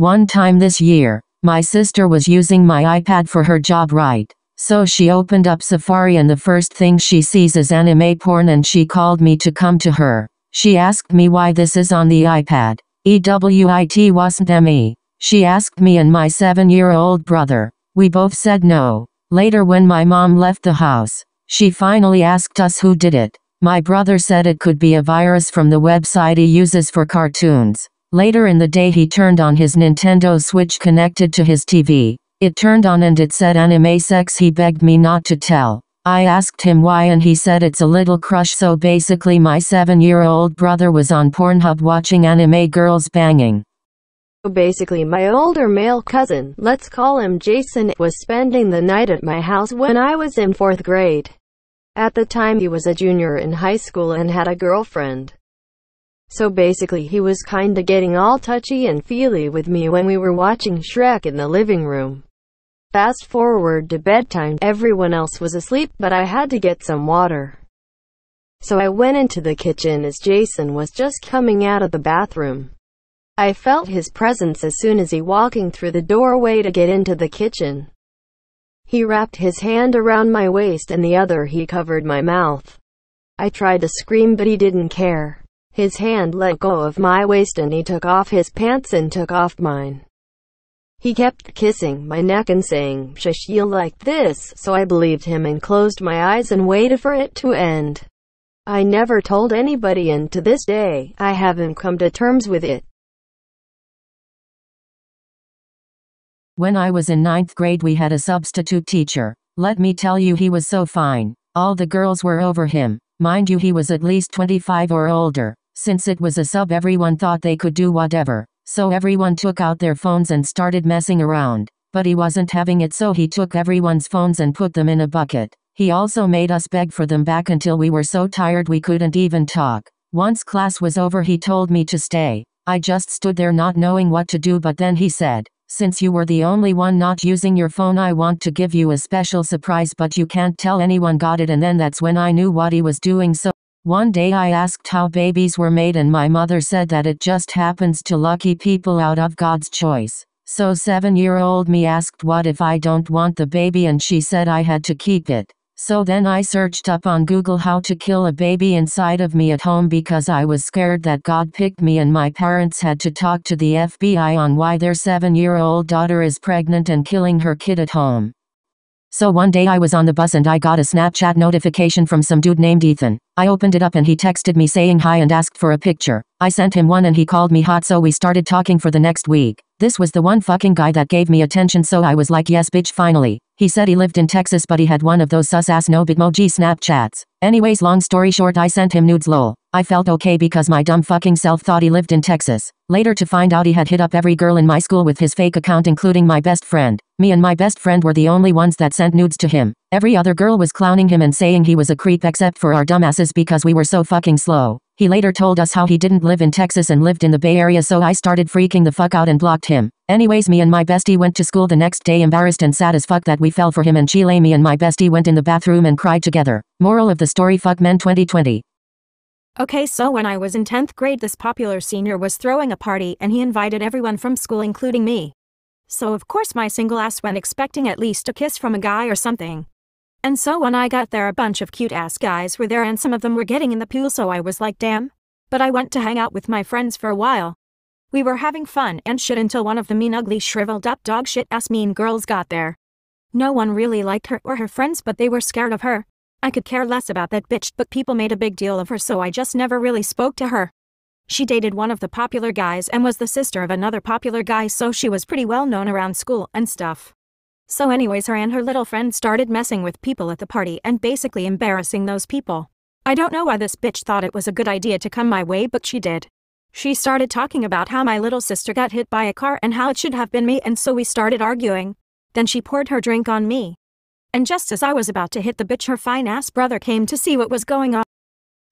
One time this year, my sister was using my iPad for her job, right? So she opened up Safari and the first thing she sees is anime porn, and she called me to come to her. She asked me why this is on the iPad. It wasn't me. She asked me and my 7-year-old brother. We both said no. Later, when my mom left the house, she finally asked us who did it. My brother said it could be a virus from the website he uses for cartoons. Later in the day, he turned on his Nintendo Switch connected to his TV. It turned on and it said anime sex. He begged me not to tell. I asked him why and he said it's a little crush. So basically my 7-year-old brother was on Pornhub watching anime girls banging. Basically my older male cousin, let's call him Jason, was spending the night at my house when I was in 4th grade. At the time he was a junior in high school and had a girlfriend. So basically he was kinda getting all touchy and feely with me when we were watching Shrek in the living room. Fast forward to bedtime, everyone else was asleep, but I had to get some water. So I went into the kitchen as Jason was just coming out of the bathroom. I felt his presence as soon as he walking through the doorway to get into the kitchen. He wrapped his hand around my waist and the other he covered my mouth. I tried to scream but he didn't care. His hand let go of my waist and he took off his pants and took off mine. He kept kissing my neck and saying, "Shush, you like this," so I believed him and closed my eyes and waited for it to end. I never told anybody and to this day, I haven't come to terms with it. When I was in 9th grade we had a substitute teacher. Let me tell you, he was so fine. All the girls were over him. Mind you, he was at least 25 or older. Since it was a sub, everyone thought they could do whatever. So everyone took out their phones and started messing around. But he wasn't having it, so he took everyone's phones and put them in a bucket. He also made us beg for them back until we were so tired we couldn't even talk. Once class was over he told me to stay. I just stood there not knowing what to do, but then he said, "Since you were the only one not using your phone, I want to give you a special surprise, but you can't tell anyone, got it?" And then that's when I knew what he was doing. So one day I asked how babies were made and my mother said that it just happens to lucky people out of God's choice. So 7-year-old me asked what if I don't want the baby, and she said I had to keep it. So then I searched up on Google how to kill a baby inside of me at home because I was scared that God picked me and my parents had to talk to the FBI on why their 7-year-old daughter is pregnant and killing her kid at home. So one day I was on the bus and I got a Snapchat notification from some dude named Ethan. I opened it up and he texted me saying hi and asked for a picture. I sent him one and he called me hot, so we started talking for the next week. This was the one fucking guy that gave me attention, so I was like, yes bitch, finally. He said he lived in Texas but he had one of those sus-ass no bitmoji Snapchats. Anyways, long story short, I sent him nudes, lol. I felt okay because my dumb fucking self thought he lived in Texas. Later to find out he had hit up every girl in my school with his fake account, including my best friend. Me and my best friend were the only ones that sent nudes to him. Every other girl was clowning him and saying he was a creep except for our dumbasses because we were so fucking slow. He later told us how he didn't live in Texas and lived in the Bay Area, so I started freaking the fuck out and blocked him. Anyways, me and my bestie went to school the next day embarrassed and sad as fuck that we fell for him, and Chile, me and my bestie went in the bathroom and cried together. Moral of the story, fuck men 2020. Okay, so when I was in 10th grade, this popular senior was throwing a party and he invited everyone from school including me. So of course my single ass went expecting at least a kiss from a guy or something. And so when I got there, a bunch of cute ass guys were there and some of them were getting in the pool, so I was like, damn. But I went to hang out with my friends for a while. We were having fun and shit until one of the mean, ugly, shriveled up dog shit ass mean girls got there. No one really liked her or her friends, but they were scared of her. I could care less about that bitch, but people made a big deal of her, so I just never really spoke to her. She dated one of the popular guys and was the sister of another popular guy, so she was pretty well known around school and stuff. So anyways, her and her little friend started messing with people at the party and basically embarrassing those people. I don't know why this bitch thought it was a good idea to come my way, but she did. She started talking about how my little sister got hit by a car and how it should have been me, and so we started arguing. Then she poured her drink on me. And just as I was about to hit the bitch, her fine ass brother came to see what was going on.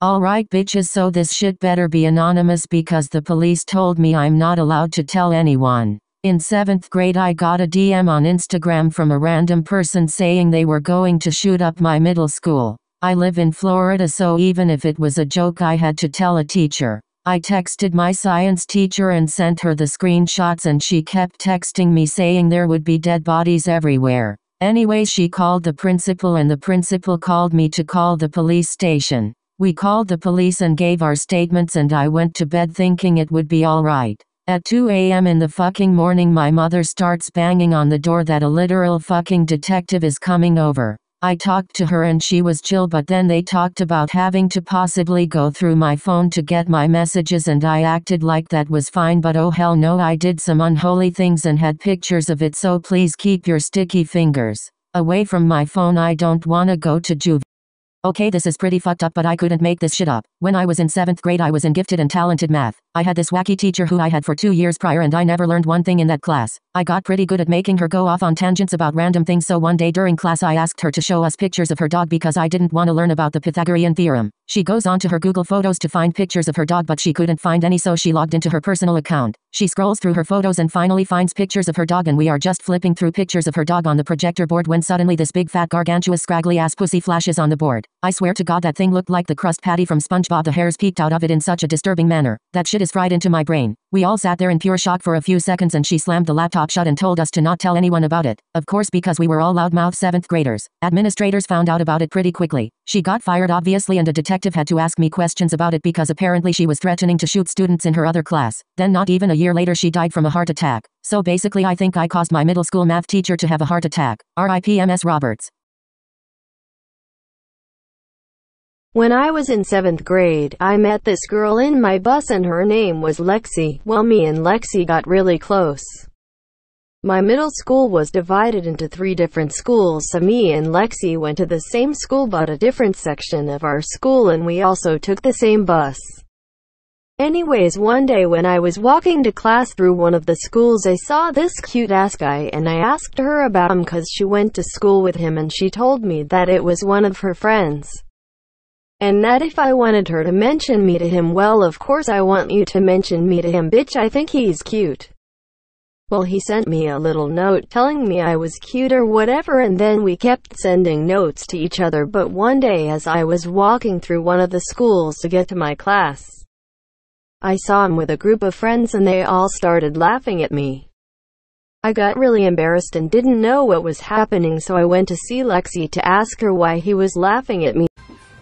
Alright bitches, so this shit better be anonymous because the police told me I'm not allowed to tell anyone. In 7th grade I got a DM on Instagram from a random person saying they were going to shoot up my middle school. I live in Florida, so even if it was a joke I had to tell a teacher. I texted my science teacher and sent her the screenshots and she kept texting me saying there would be dead bodies everywhere. Anyway, she called the principal and the principal called me to call the police station. We called the police and gave our statements and I went to bed thinking it would be alright. At 2 a.m. in the fucking morning my mother starts banging on the door that a literal fucking detective is coming over. I talked to her and she was chill, but then they talked about having to possibly go through my phone to get my messages and I acted like that was fine, but oh hell no, I did some unholy things and had pictures of it, so please keep your sticky fingers away from my phone. I don't wanna go to juv. Okay, this is pretty fucked up, but I couldn't make this shit up. When I was in 7th grade I was in gifted and talented math. I had this wacky teacher who I had for 2 years prior and I never learned one thing in that class. I got pretty good at making her go off on tangents about random things, so one day during class I asked her to show us pictures of her dog because I didn't want to learn about the Pythagorean theorem. She goes on to her Google Photos to find pictures of her dog, but she couldn't find any, so she logged into her personal account. She scrolls through her photos and finally finds pictures of her dog, and we are just flipping through pictures of her dog on the projector board when suddenly this big fat gargantuous scraggly ass pussy flashes on the board. I swear to God that thing looked like the crust patty from SpongeBob. The hairs peeked out of it in such a disturbing manner. That shit is fried into my brain. We all sat there in pure shock for a few seconds and she slammed the laptop shut and told us to not tell anyone about it. Of course, because we were all loudmouth 7th graders. Administrators found out about it pretty quickly. She got fired obviously, and a detective had to ask me questions about it because apparently she was threatening to shoot students in her other class. Then not even a year later she died from a heart attack. So basically I think I caused my middle school math teacher to have a heart attack. R.I.P. Ms. Roberts. When I was in 7th grade, I met this girl in my bus and her name was Lexi. Well, me and Lexi got really close. My middle school was divided into 3 different schools, so me and Lexi went to the same school but a different section of our school, and we also took the same bus. Anyways, one day when I was walking to class through one of the schools, I saw this cute ass guy and I asked her about him cause she went to school with him, and she told me that it was one of her friends. And that if I wanted her to mention me to him, well, of course I want you to mention me to him, bitch, I think he's cute. Well, he sent me a little note telling me I was cute or whatever, and then we kept sending notes to each other. But one day as I was walking through one of the schools to get to my class, I saw him with a group of friends and they all started laughing at me. I got really embarrassed and didn't know what was happening, so I went to see Lexi to ask her why he was laughing at me.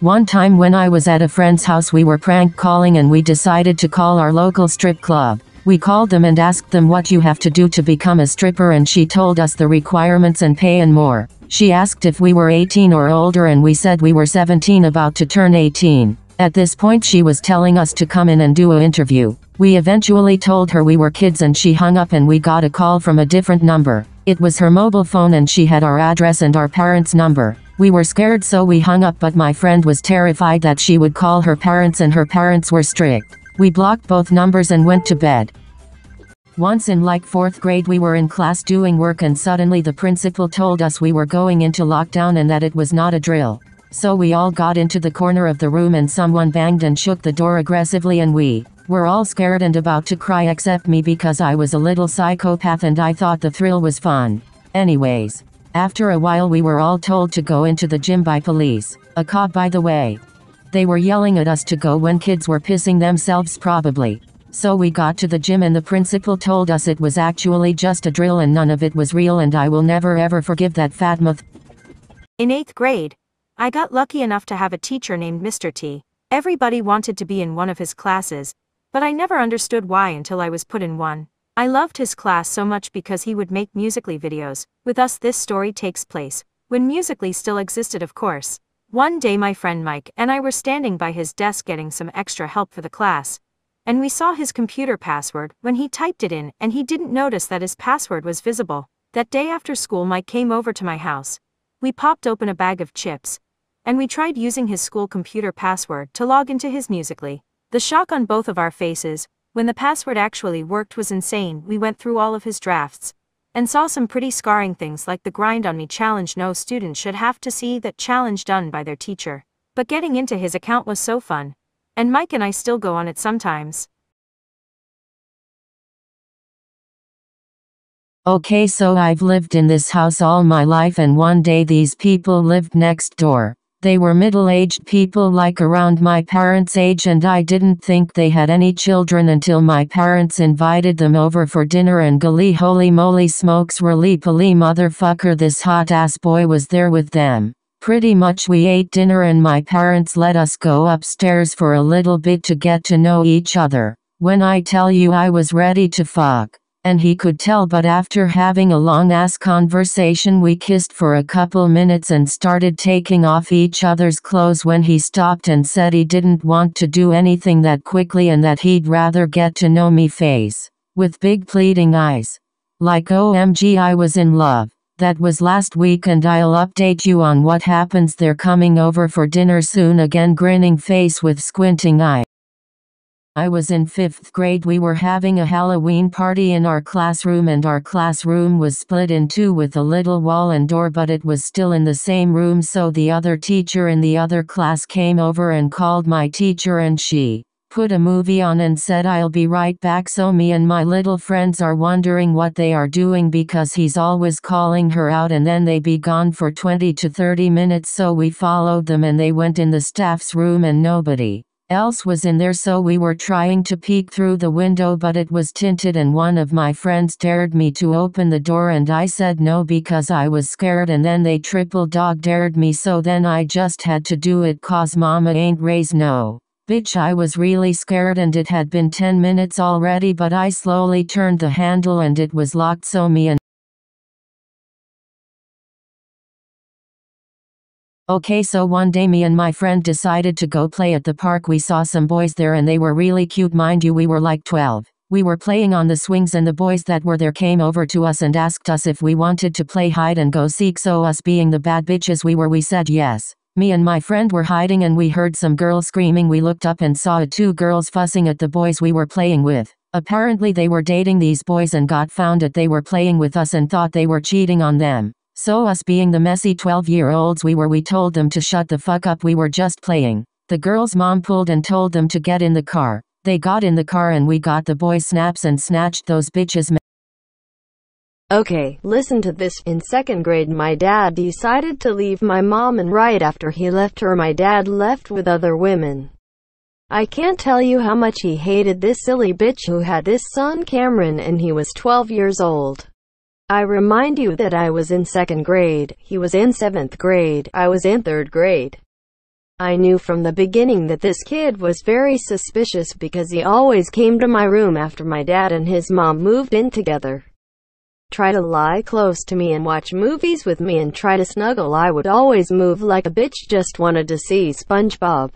One time when I was at a friend's house we were prank calling and we decided to call our local strip club. We called them and asked them what you have to do to become a stripper, and she told us the requirements and pay and more. She asked if we were 18 or older and we said we were 17 about to turn 18. At this point she was telling us to come in and do an interview. We eventually told her we were kids and she hung up and we got a call from a different number. It was her mobile phone and she had our address and our parents' number. We were scared so we hung up, but my friend was terrified that she would call her parents and her parents were strict. We blocked both numbers and went to bed. Once in like 4th grade we were in class doing work and suddenly the principal told us we were going into lockdown and that it was not a drill. So we all got into the corner of the room and someone banged and shook the door aggressively and we were all scared and about to cry except me because I was a little psychopath and I thought the thrill was fun. Anyways, after a while we were all told to go into the gym by police. A cop, by the way. They were yelling at us to go when kids were pissing themselves probably. So we got to the gym and the principal told us it was actually just a drill and none of it was real, and I will never ever forgive that fat muff. In 8th grade, I got lucky enough to have a teacher named Mr. T. Everybody wanted to be in one of his classes, but I never understood why until I was put in one. I loved his class so much because he would make Musical.ly videos. With us this story takes place when Musical.ly still existed, of course. One day my friend Mike and I were standing by his desk getting some extra help for the class, and we saw his computer password when he typed it in, and he didn't notice that his password was visible. That day after school Mike came over to my house. We popped open a bag of chips, and we tried using his school computer password to log into his Musical.ly. The shock on both of our faces when the password actually worked was insane. We went through all of his drafts and saw some pretty scarring things like the Grind on Me challenge. No student should have to see that challenge done by their teacher. But getting into his account was so fun. And Mike and I still go on it sometimes. Okay, so I've lived in this house all my life and one day these people lived next door. They were middle-aged people like around my parents' age, and I didn't think they had any children until my parents invited them over for dinner, and golly holy moly smokes roly poly motherfucker, this hot ass boy was there with them. Pretty much we ate dinner and my parents let us go upstairs for a little bit to get to know each other. When I tell you I was ready to fuck. And he could tell, but after having a long-ass conversation we kissed for a couple minutes and started taking off each other's clothes when he stopped and said he didn't want to do anything that quickly and that he'd rather get to know me face. With big pleading eyes. Like OMG, I was in love. That was last week and I'll update you on what happens. They're coming over for dinner soon again, grinning face with squinting eye. I was in 5th grade. We were having a Halloween party in our classroom, and our classroom was split in two with a little wall and door, but it was still in the same room, so the other teacher in the other class came over and called my teacher, and she put a movie on and said I'll be right back. So me and my little friends are wondering what they are doing because he's always calling her out, and then they be gone for 20 to 30 minutes, so we followed them and they went in the staff's room and nobody else was in there, so we were trying to peek through the window but it was tinted, and one of my friends dared me to open the door and I said no because I was scared, and then they triple dog dared me, so then I just had to do it cause mama ain't raised no bitch. I was really scared and it had been 10 minutes already, but I slowly turned the handle and it was locked, so me and Okay, so one day me and my friend decided to go play at the park. We saw some boys there and they were really cute, mind you, we were like 12. We were playing on the swings and the boys that were there came over to us and asked us if we wanted to play hide and go seek, so us being the bad bitches we were, we said yes. Me and my friend were hiding and we heard some girls screaming. We looked up and saw two girls fussing at the boys we were playing with. Apparently they were dating these boys and got found that they were playing with us and thought they were cheating on them. So us being the messy 12-year-olds we told them to shut the fuck up, we were just playing. The girl's mom pulled and told them to get in the car. They got in the car and we got the boys' snaps and snatched those bitches. Okay, listen to this. In 2nd grade, my dad decided to leave my mom, and right after he left her, my dad left with other women. I can't tell you how much he hated this silly bitch who had this son Cameron, and he was 12 years old. I remind you that I was in 2nd grade, he was in 7th grade, I was in 3rd grade. I knew from the beginning that this kid was very suspicious because he always came to my room after my dad and his mom moved in together. Try to lie close to me and watch movies with me and try to snuggle. I would always move like a bitch, just wanted to see SpongeBob.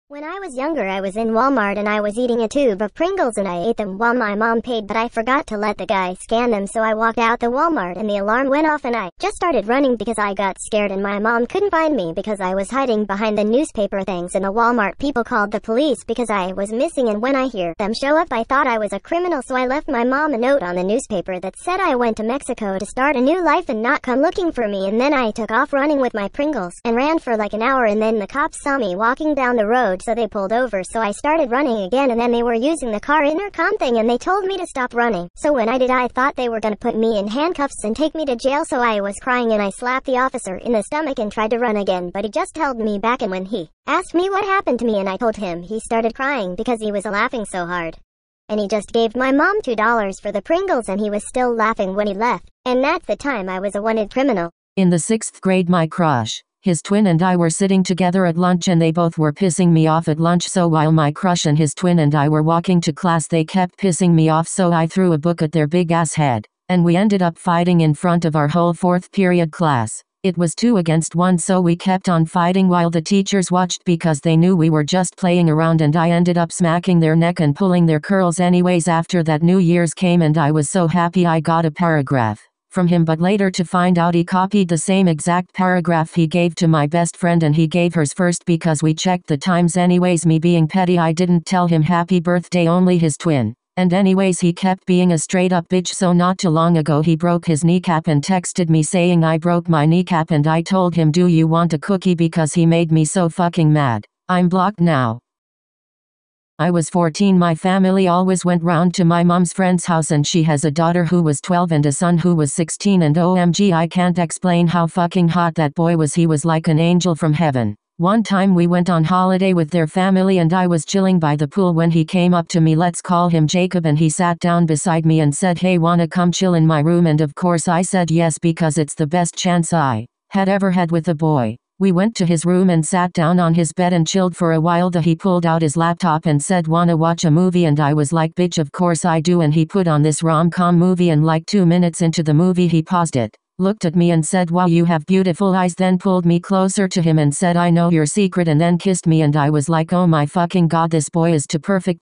When I was younger, I was in Walmart and I was eating a tube of Pringles and I ate them while my mom paid, but I forgot to let the guy scan them, so I walked out the Walmart and the alarm went off and I just started running because I got scared, and my mom couldn't find me because I was hiding behind the newspaper things, and the Walmart people called the police because I was missing, and when I hear them show up I thought I was a criminal, so I left my mom a note on the newspaper that said I went to Mexico to start a new life and not come looking for me, and then I took off running with my Pringles and ran for like an hour, and then the cops saw me walking down the road, so they pulled over, so I started running again, and then they were using the car intercom thing and they told me to stop running. So when I did, I thought they were gonna put me in handcuffs and take me to jail, so I was crying and I slapped the officer in the stomach and tried to run again, but he just held me back, and when he asked me what happened to me and I told him, he started crying because he was laughing so hard. And he just gave my mom $2 for the Pringles and he was still laughing when he left. And that's the time I was a wanted criminal. In the 6th grade, my crush, his twin, and I were sitting together at lunch and they both were pissing me off at lunch, so while my crush and his twin and I were walking to class they kept pissing me off, so I threw a book at their big ass head. And we ended up fighting in front of our whole 4th period class. It was 2 against 1, so we kept on fighting while the teachers watched because they knew we were just playing around, and I ended up smacking their neck and pulling their curls anyways. After that, New Year's came and I was so happy I got a paragraph from him, but later to find out he copied the same exact paragraph he gave to my best friend, and he gave hers first because we checked the times anyways. Me being petty, I didn't tell him happy birthday, only his twin. And anyways, he kept being a straight up bitch, so not too long ago he broke his kneecap and texted me saying I broke my kneecap, and I told him, do you want a cookie, because he made me so fucking mad. I'm blocked now. I was 14. My family always went round to my mom's friend's house and she has a daughter who was 12 and a son who was 16 and OMG I can't explain how fucking hot that boy was. He was like an angel from heaven. One time we went on holiday with their family and I was chilling by the pool when he came up to me, let's call him Jacob, and he sat down beside me and said, hey, wanna come chill in my room? And of course I said yes because it's the best chance I had ever had with a boy. We went to his room and sat down on his bed and chilled for a while. He pulled out his laptop and said, wanna watch a movie? And I was like, bitch, of course I do. And he put on this rom-com movie and like 2 minutes into the movie he paused it, looked at me and said, wow, you have beautiful eyes, then pulled me closer to him and said, I know your secret, and then kissed me. And I was like, oh my fucking god, this boy is too perfect.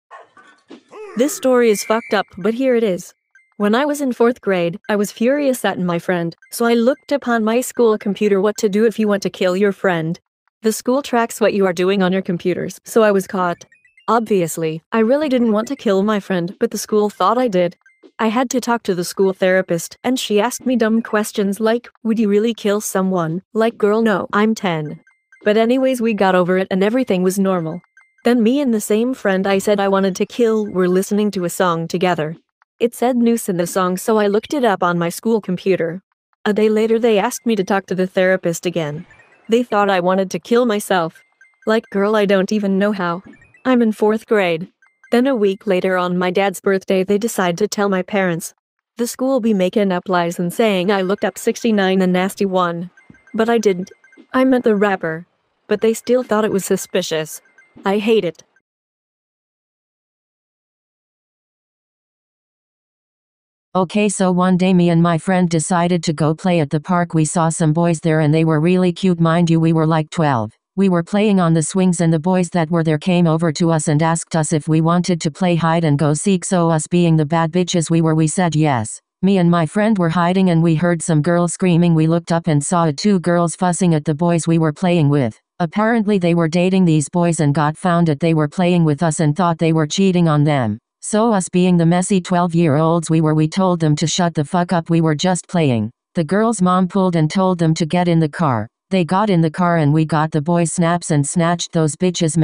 This story is fucked up, but here it is. When I was in 4th grade, I was furious at my friend, so I looked upon my school computer what to do if you want to kill your friend. The school tracks what you are doing on your computers, so I was caught. Obviously, I really didn't want to kill my friend, but the school thought I did. I had to talk to the school therapist, and she asked me dumb questions like, would you really kill someone? Like, girl, no, I'm 10. But anyways, we got over it and everything was normal. Then me and the same friend I said I wanted to kill were listening to a song together. It said Noose in the song, so I looked it up on my school computer. A day later they asked me to talk to the therapist again. They thought I wanted to kill myself. Like, girl, I don't even know how. I'm in 4th grade. Then a week later on my dad's birthday they decide to tell my parents. The school be making up lies and saying I looked up 69 and Nasty 1. But I didn't. I meant the rapper. But they still thought it was suspicious. I hate it. Okay, so one day me and my friend decided to go play at the park. We saw some boys there and they were really cute, mind you, we were like 12. We were playing on the swings and the boys that were there came over to us and asked us if we wanted to play hide and go seek, so us being the bad bitches we said yes. Me and my friend were hiding and we heard some girls screaming. We looked up and saw 2 girls fussing at the boys we were playing with. Apparently they were dating these boys and got found that they were playing with us and thought they were cheating on them. So us being the messy 12-year-olds we told them to shut the fuck up, we were just playing. The girl's mom pulled and told them to get in the car. They got in the car and we got the boys' snaps and snatched those bitches.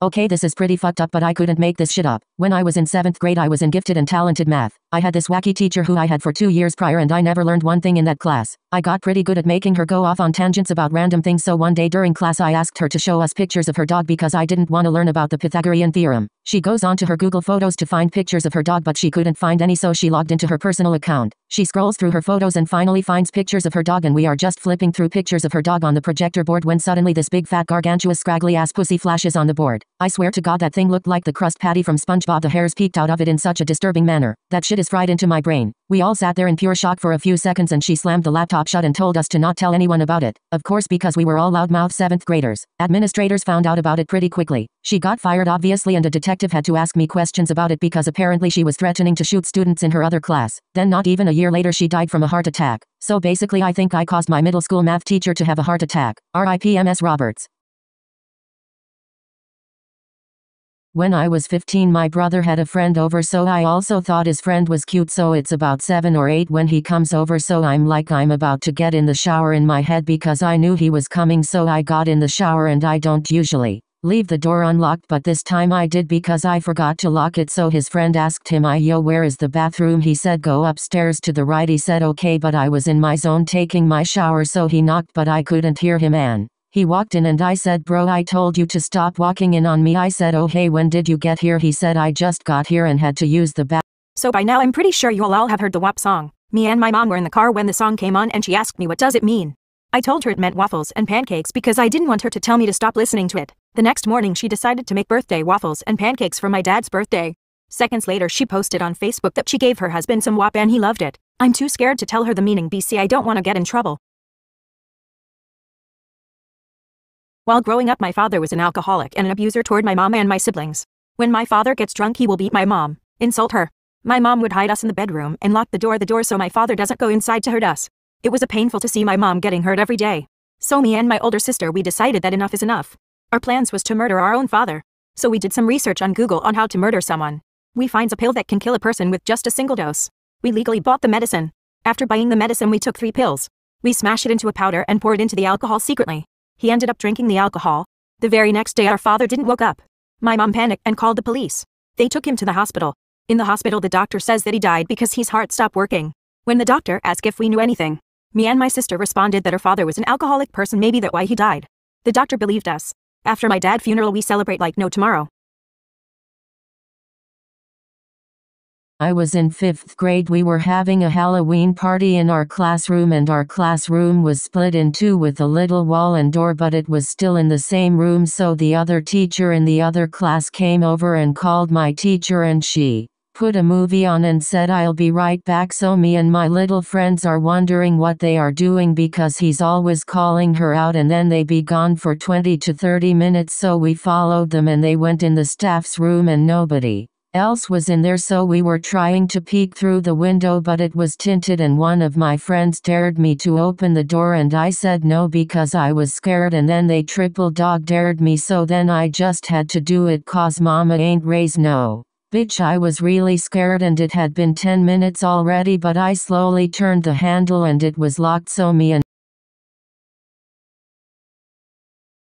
Okay, this is pretty fucked up, but I couldn't make this shit up. When I was in 7th grade I was in gifted and talented math. I had this wacky teacher who I had for 2 years prior and I never learned one thing in that class. I got pretty good at making her go off on tangents about random things, so one day during class I asked her to show us pictures of her dog because I didn't want to learn about the Pythagorean theorem. She goes on to her Google Photos to find pictures of her dog, but she couldn't find any, so she logged into her personal account. She scrolls through her photos and finally finds pictures of her dog, and we are just flipping through pictures of her dog on the projector board when suddenly this big fat gargantuous scraggly ass pussy flashes on the board. I swear to God that thing looked like the crust patty from SpongeBob. The hairs peeked out of it in such a disturbing manner. That shit is fried into my brain. We all sat there in pure shock for a few seconds and she slammed the laptop shut and told us to not tell anyone about it. Of course, because we were all loudmouth 7th graders. Administrators found out about it pretty quickly. She got fired obviously, and a detective had to ask me questions about it because apparently she was threatening to shoot students in her other class. Then not even a year later she died from a heart attack. So basically I think I caused my middle school math teacher to have a heart attack. R.I.P. Ms. Roberts. When I was 15 my brother had a friend over, so I also thought his friend was cute. So it's about 7 or 8 when he comes over, so I'm about to get in the shower in my head because I knew he was coming, so I got in the shower and I don't usually leave the door unlocked, but this time I did because I forgot to lock it. So his friend asked him, yo, where is the bathroom? He said, go upstairs to the right. He said okay, but I was in my zone taking my shower, so he knocked but I couldn't hear him, and he walked in and I said, bro, I told you to stop walking in on me. I said, oh hey, when did you get here? He said, I just got here and had to use the bathroom. So by now I'm pretty sure you'll all have heard the WAP song. Me and my mom were in the car when the song came on and she asked me what does it mean. I told her it meant waffles and pancakes because I didn't want her to tell me to stop listening to it. The next morning she decided to make birthday waffles and pancakes for my dad's birthday. Seconds later she posted on Facebook that she gave her husband some WAP and he loved it. I'm too scared to tell her the meaning, BC I don't want to get in trouble. While growing up my father was an alcoholic and an abuser toward my mom and my siblings. When my father gets drunk he will beat my mom, insult her. My mom would hide us in the bedroom and lock the door so my father doesn't go inside to hurt us. It was painful to see my mom getting hurt every day. So me and my older sister we decided that enough is enough. Our plans was to murder our own father. So we did some research on Google on how to murder someone. We finds a pill that can kill a person with just a single dose. We legally bought the medicine. After buying the medicine we took 3 pills. We smashed it into a powder and poured into the alcohol secretly. He ended up drinking the alcohol. The very next day our father didn't woke up. My mom panicked and called the police. They took him to the hospital. In the hospital, the doctor says that he died because his heart stopped working. When the doctor asked if we knew anything, me and my sister responded that her father was an alcoholic person, maybe that's why he died. The doctor believed us. After my dad's funeral, we celebrate like no tomorrow. I was in 5th grade. We were having a Halloween party in our classroom, and our classroom was split in two with a little wall and door, but it was still in the same room. So the other teacher in the other class came over and called my teacher, and she put a movie on and said, "I'll be right back." So me and my little friends are wondering what they are doing because he's always calling her out, and then they be gone for 20 to 30 minutes. So we followed them and they went in the staff's room and nobody else was in there. So we were trying to peek through the window, but it was tinted, and one of my friends dared me to open the door and I said no because I was scared, and then they triple dog dared me, so then I just had to do it cause mama ain't raised no bitch. I was really scared and it had been 10 minutes already, but I slowly turned the handle and it was locked. So me and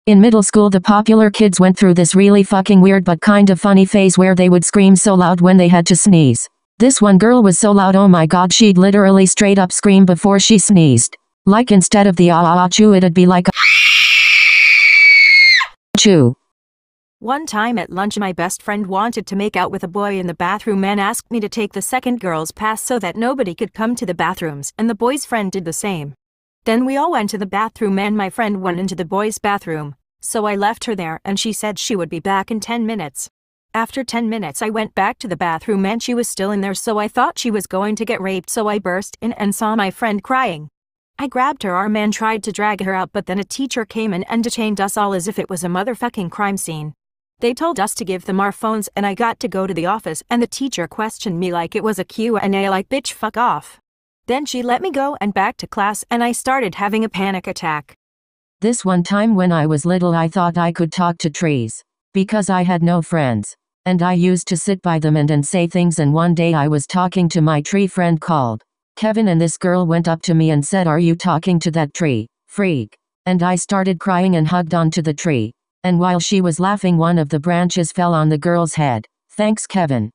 in middle school, the popular kids went through this really fucking weird but kind of funny phase where they would scream so loud when they had to sneeze. This one girl was so loud, oh my god, she'd literally straight up scream before she sneezed. Like instead of the ah ah ah chew, it'd be like a chew. One time at lunch, my best friend wanted to make out with a boy in the bathroom and asked me to take the second girl's pass so that nobody could come to the bathrooms, and the boy's friend did the same. Then we all went to the bathroom and my friend went into the boys' bathroom, so I left her there and she said she would be back in 10 minutes. After 10 minutes I went back to the bathroom and she was still in there, so I thought she was going to get raped, so I burst in and saw my friend crying. I grabbed her arm and tried to drag her out, but then a teacher came in and detained us all as if it was a motherfucking crime scene. They told us to give them our phones and I got to go to the office, and the teacher questioned me like it was a Q&A, like bitch fuck off. Then she let me go and back to class and I started having a panic attack. This one time when I was little, I thought I could talk to trees because I had no friends, and I used to sit by them and say things, and one day I was talking to my tree friend called Kevin, and this girl went up to me and said, "Are you talking to that tree, freak?" And I started crying and hugged onto the tree, and while she was laughing, one of the branches fell on the girl's head. Thanks, Kevin.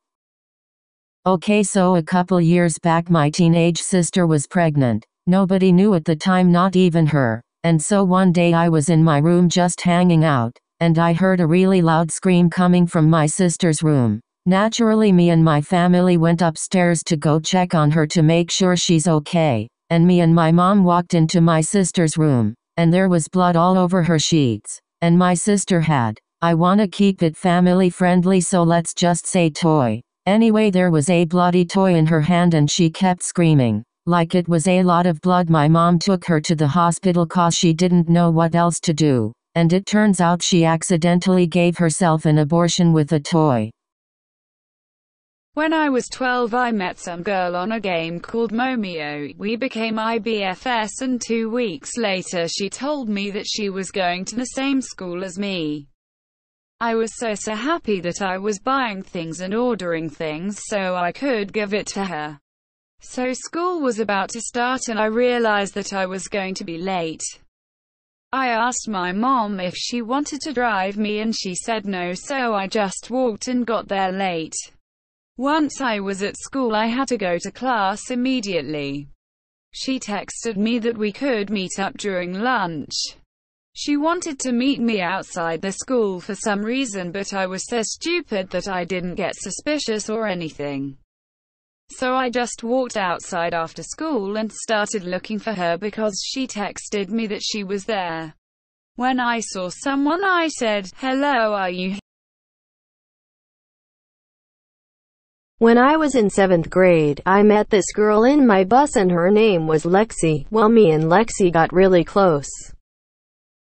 Okay, so a couple years back my teenage sister was pregnant. Nobody knew at the time, not even her. And so one day I was in my room just hanging out, and I heard a really loud scream coming from my sister's room. Naturally, me and my family went upstairs to go check on her to make sure she's okay, and me and my mom walked into my sister's room, and there was blood all over her sheets, and my sister had, I wanna keep it family friendly, so let's just say toy. Anyway, there was a bloody toy in her hand and she kept screaming like it was a lot of blood. My mom took her to the hospital cause she didn't know what else to do, and it turns out she accidentally gave herself an abortion with a toy. When I was 12, I met some girl on a game called Momeo. We became IBFS, and 2 weeks later she told me that she was going to the same school as me. I was so happy that I was buying things and ordering things so I could give it to her. So school was about to start and I realized that I was going to be late. I asked my mom if she wanted to drive me and she said no, so I just walked and got there late. Once I was at school, I had to go to class immediately. She texted me that we could meet up during lunch. She wanted to meet me outside the school for some reason, but I was so stupid that I didn't get suspicious or anything. So I just walked outside after school and started looking for her because she texted me that she was there. When I saw someone, I said, "Hello, are you here?" When I was in 7th grade, I met this girl in my bus and her name was Lexi. Well, me and Lexi got really close.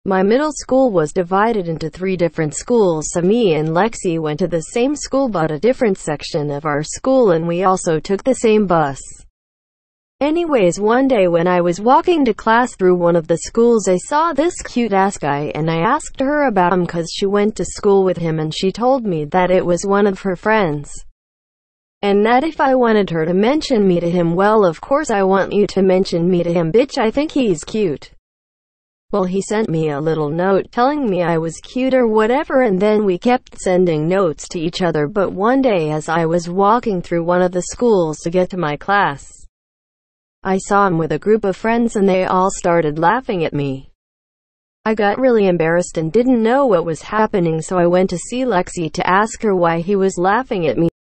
My middle school was divided into 3 different schools, so me and Lexi went to the same school but a different section of our school, and we also took the same bus. Anyways, one day when I was walking to class through one of the schools, I saw this cute-ass guy and I asked her about him cause she went to school with him, and she told me that it was one of her friends. And that if I wanted her to mention me to him, well, of course I want you to mention me to him, bitch, I think he's cute. Well, he sent me a little note telling me I was cute or whatever, and then we kept sending notes to each other. But one day as I was walking through one of the schools to get to my class, I saw him with a group of friends and they all started laughing at me. I got really embarrassed and didn't know what was happening, so I went to see Lexi to ask her why he was laughing at me.